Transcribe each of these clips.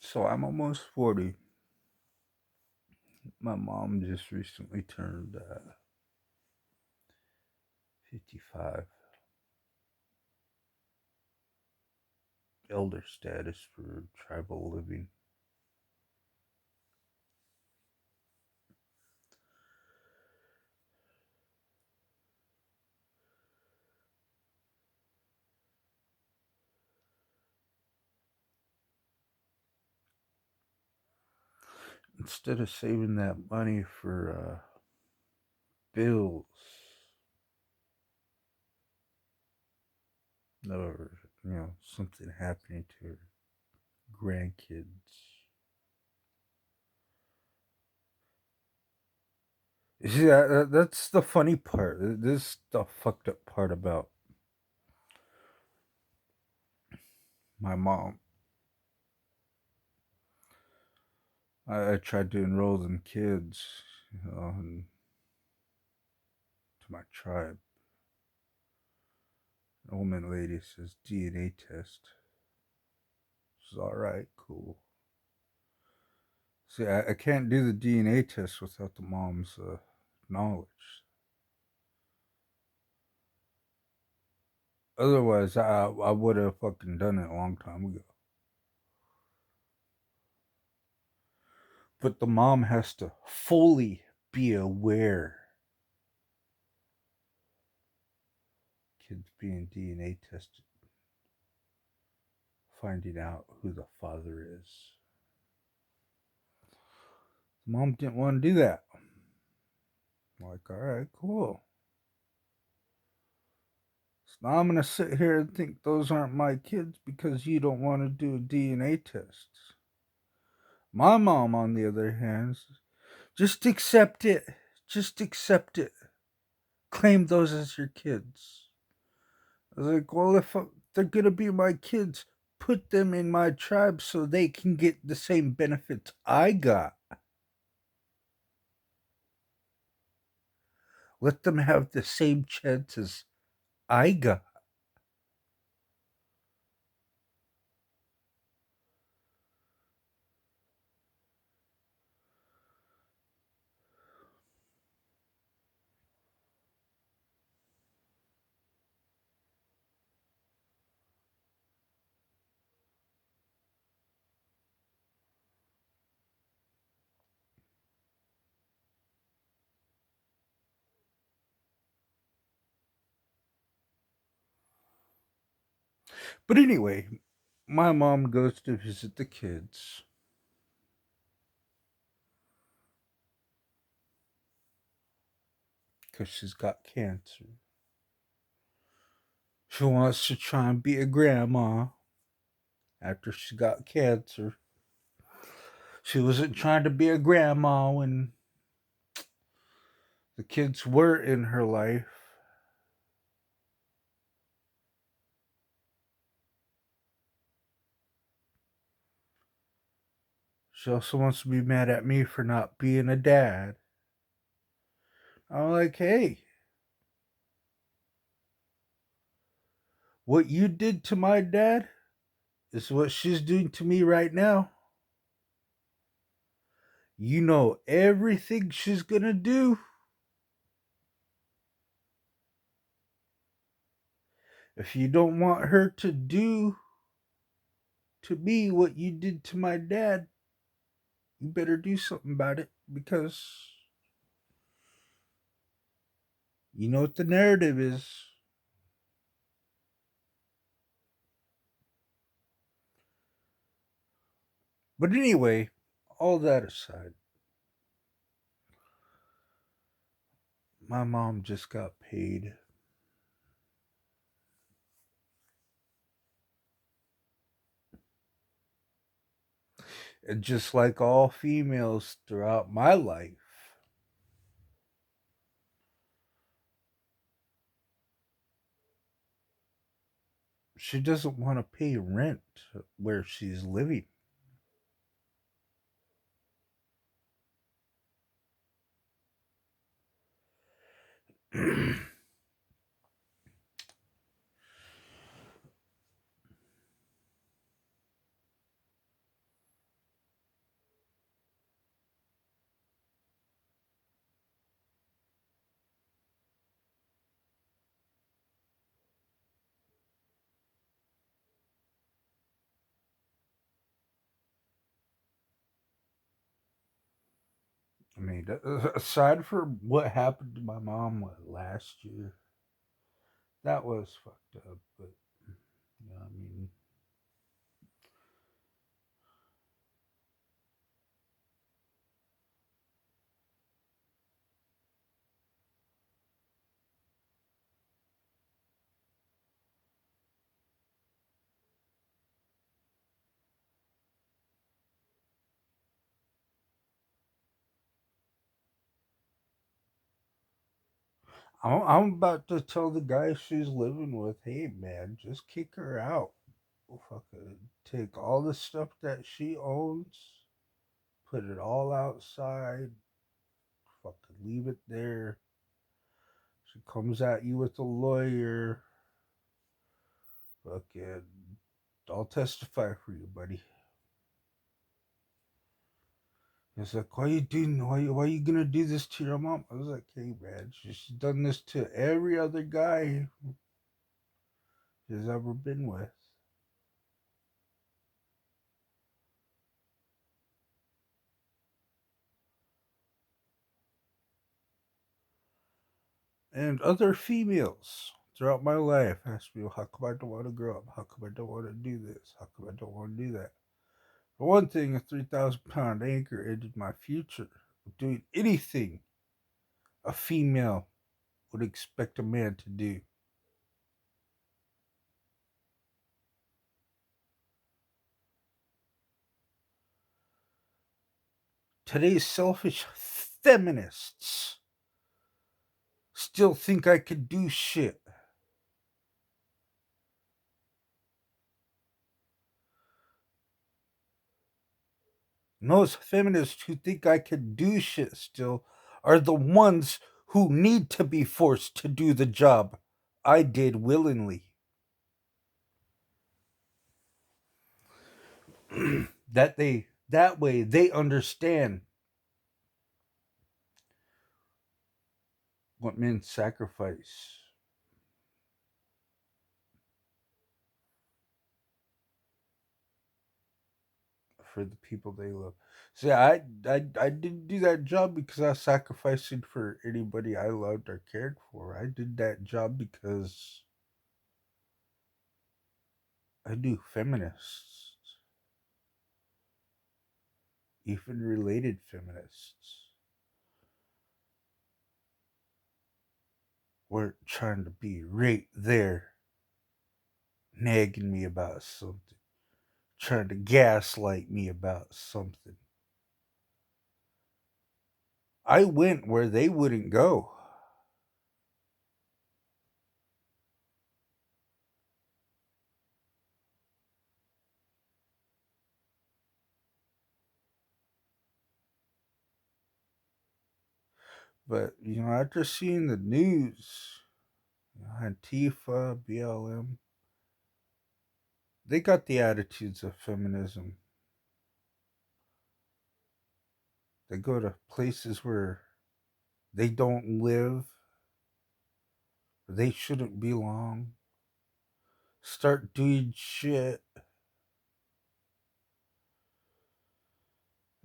So I'm almost 40. My mom just recently turned 55. Elder status for tribal living. Instead of saving that money for bills or something happening to her grandkids. You see, that's the funny part. This is the fucked up part about my mom. I tried to enroll them kids, into my tribe. The woman lady says DNA test. She's all right, cool. See, I can't do the DNA test without the mom's knowledge. Otherwise, I would have fucking done it a long time ago. But the mom has to fully be aware. Kids being DNA tested, finding out who the father is. The mom didn't want to do that. I'm like, all right, cool. So now I'm going to sit here and think those aren't my kids because you don't want to do a DNA test. My mom, on the other hand, just accept it. Just accept it. Claim those as your kids. I was like, well, if they're going to be my kids, put them in my tribe so they can get the same benefits I got. Let them have the same chances I got. But anyway, my mom goes to visit the kids. Because she's got cancer. She wants to try and be a grandma after she got cancer. She wasn't trying to be a grandma when the kids were in her life. She also wants to be mad at me for not being a dad. I'm like, hey, what you did to my dad is what she's doing to me right now. You know everything she's gonna do. If you don't want her to do to me what you did to my dad, you better do something about it because you know what the narrative is. But anyway, all that aside, my mom just got paid. And just like all females throughout my life, she doesn't want to pay rent where she's living. mean, aside from what happened to my mom last year, that was fucked up. But yeah, I mean, I'm about to tell the guy she's living with, hey man, just kick her out. Fucking take all the stuff that she owns, put it all outside, fucking leave it there. She comes at you with a lawyer. Fucking, I'll testify for you, buddy. He's like, why you doing? Why you gonna do this to your mom? I was like, hey man, she's done this to every other guy she's ever been with. And other females throughout my life ask me, well, how come I don't want to grow up? How come I don't want to do this? How come I don't want to do that? For one thing, a 3,000 pound anchor ended my future of doing anything a female would expect a man to do. Today's selfish feminists still think I could do shit. Most feminists who think I could do shit still are the ones who need to be forced to do the job I did willingly. That way they understand what men sacrifice for the people they love. See, I didn't do that job because I was sacrificing for anybody I loved or cared for. I did that job because I do feminists, even related feminists, were trying to be right there, nagging me about something, trying to gaslight me about something. I went where they wouldn't go. But, after seeing the news, Antifa, BLM, they got the attitudes of feminism. They go to places where they don't live, they shouldn't belong, start doing shit,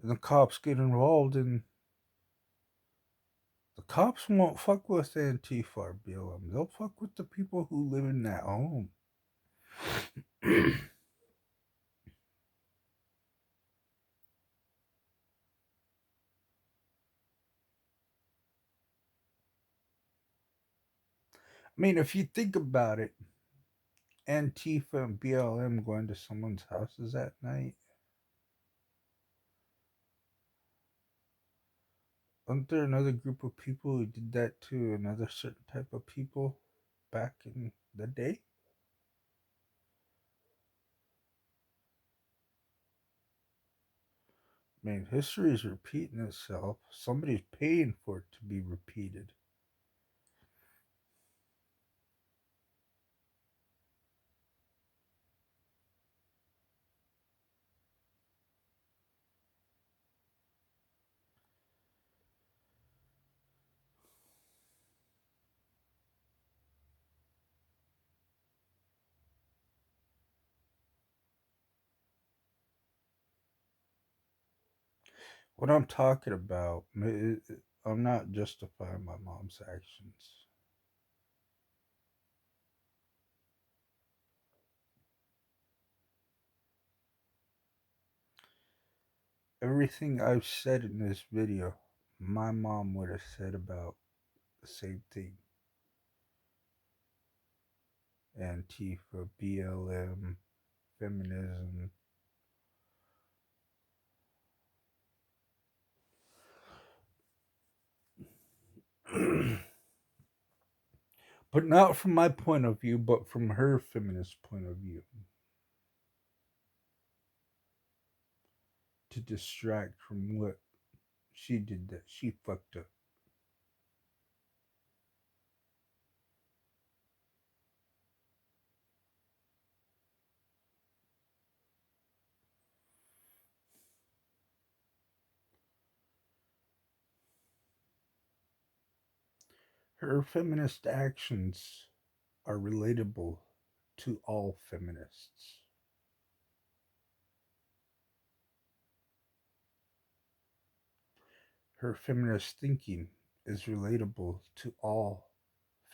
and the cops get involved, and the cops won't fuck with Antifa or BLM. They'll fuck with the people who live in that home. I mean, if you think about it, Antifa and BLM going to someone's houses at night, wasn't there another group of people who did that to another certain type of people back in the day? I mean, history is repeating itself. Somebody's paying for it to be repeated. What I'm talking about, I'm not justifying my mom's actions. Everything I've said in this video, my mom would have said about the same thing. Antifa, BLM, feminism. But not from my point of view, but from her feminist point of view. To distract from what she did that she fucked up. Her feminist actions are relatable to all feminists. Her feminist thinking is relatable to all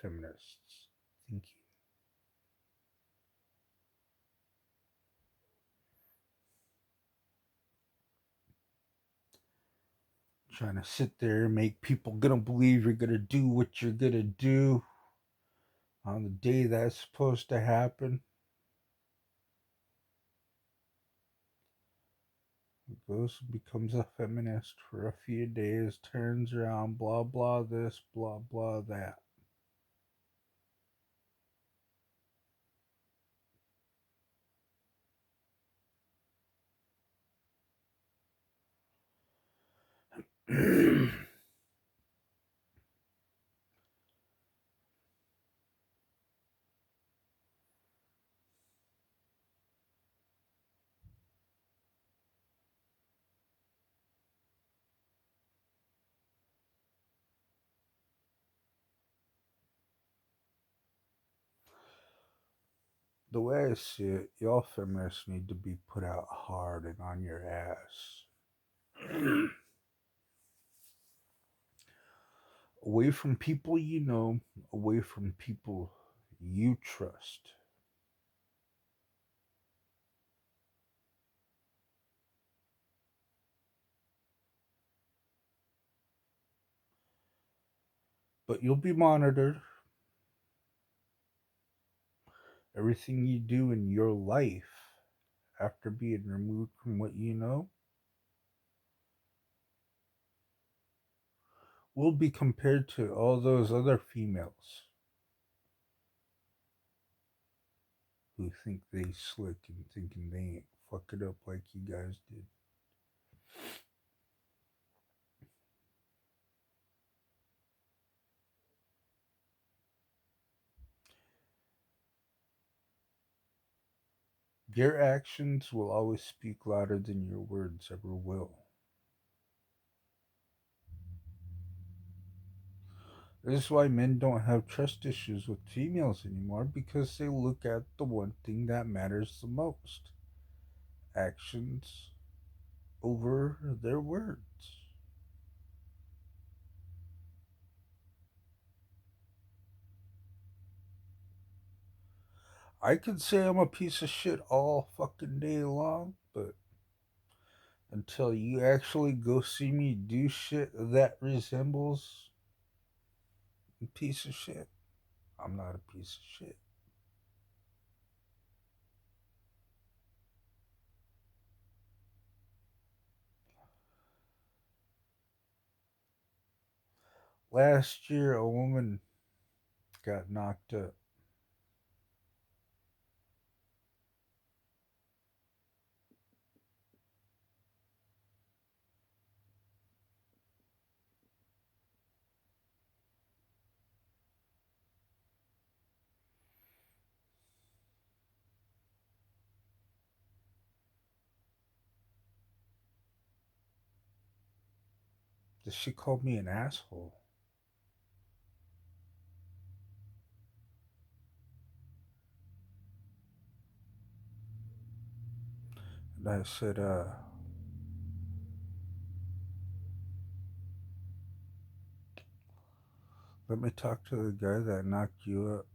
feminists thinking. Trying to sit there and make people gonna believe you're gonna do what you're gonna do on the day that's supposed to happen. Goes and becomes a feminist for a few days, turns around, blah blah this, blah blah that. The way I see it, y'all feminists need to be put out hard and on your ass. Away from people you know, away from people you trust. But you'll be monitored. Everything you do in your life after being removed from what you know will be compared to all those other females who think they slick and thinking they ain't fuck it up like you guys did. Your actions will always speak louder than your words ever will. This is why men don't have trust issues with females anymore because they look at the one thing that matters the most: actions over their words. I could say I'm a piece of shit all fucking day long, but until you actually go see me do shit that resembles a piece of shit, I'm not a piece of shit. Last year, a woman got knocked up. She called me an asshole. And I said, Let me talk to the guy that knocked you up.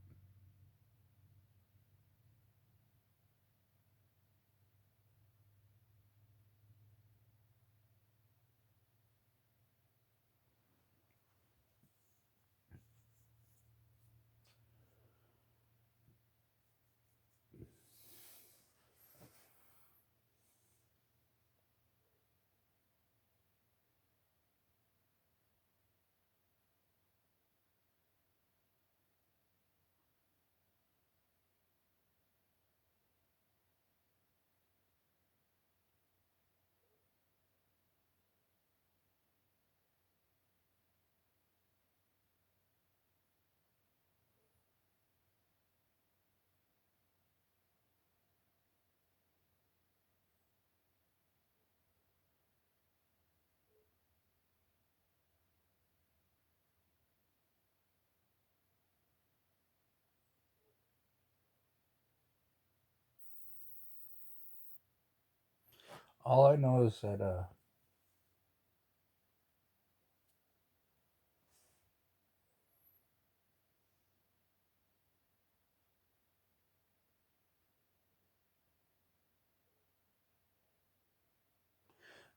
All I know is that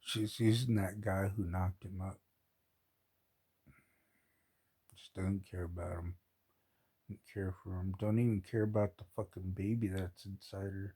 she's using that guy who knocked him up. Just doesn't care about him. Don't care for him. Don't even care about the fucking baby that's inside her.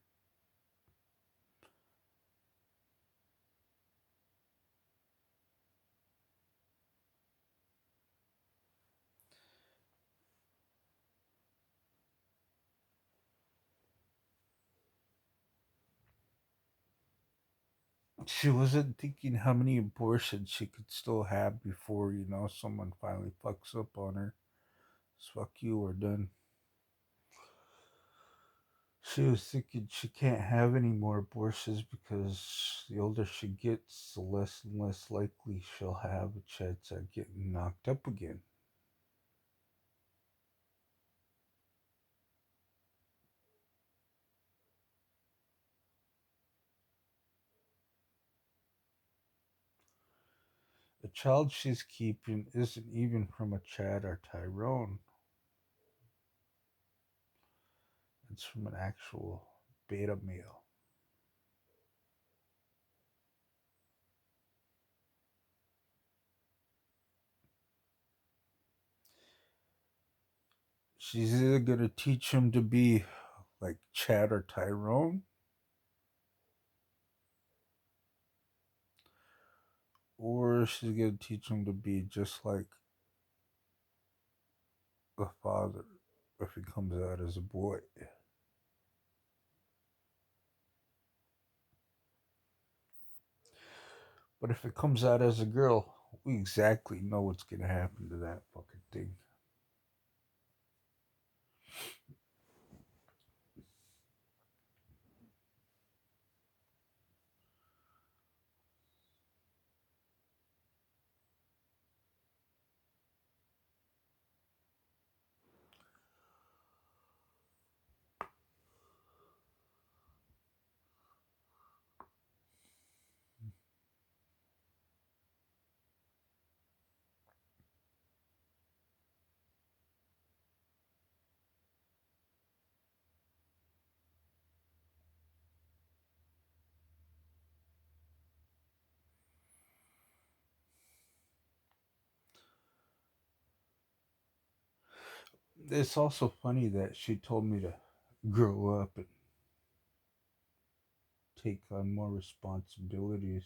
She wasn't thinking how many abortions she could still have before, someone finally fucks up on her. Just fuck you, we're done. She was thinking she can't have any more abortions because the older she gets, the less and less likely she'll have a chance at getting knocked up again. The child she's keeping isn't even from a Chad or Tyrone. It's from an actual beta male. She's either gonna teach him to be like Chad or Tyrone, or she's gonna teach him to be just like the father if he comes out as a boy. But if it comes out as a girl, we exactly know what's gonna happen to that fucking thing. It's also funny that she told me to grow up and take on more responsibilities.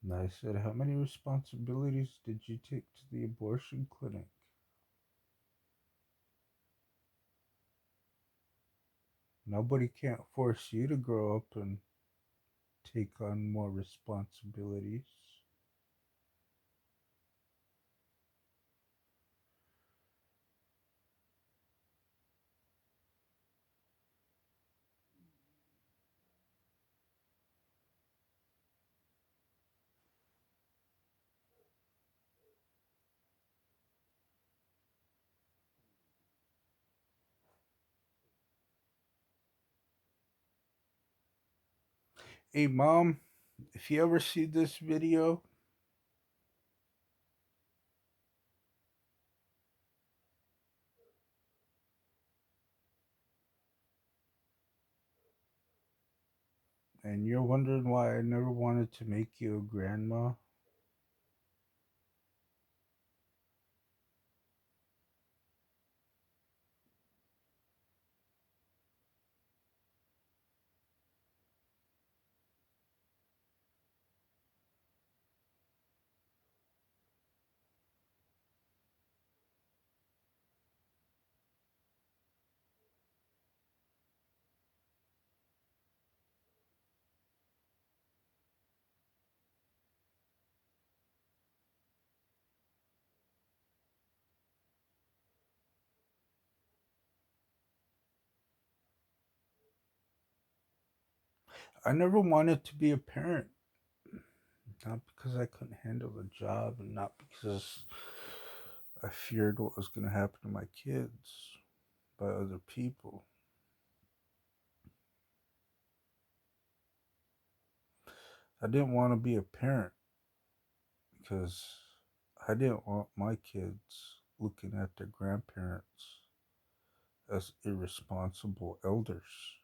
And I said, how many responsibilities did you take to the abortion clinic? Nobody can't force you to grow up and take on more responsibilities. Hey, Mom, if you ever see this video, and you're wondering why I never wanted to make you a grandma, I never wanted to be a parent. Not because I couldn't handle the job, and not because I feared what was going to happen to my kids by other people. I didn't want to be a parent because I didn't want my kids looking at their grandparents as irresponsible elders.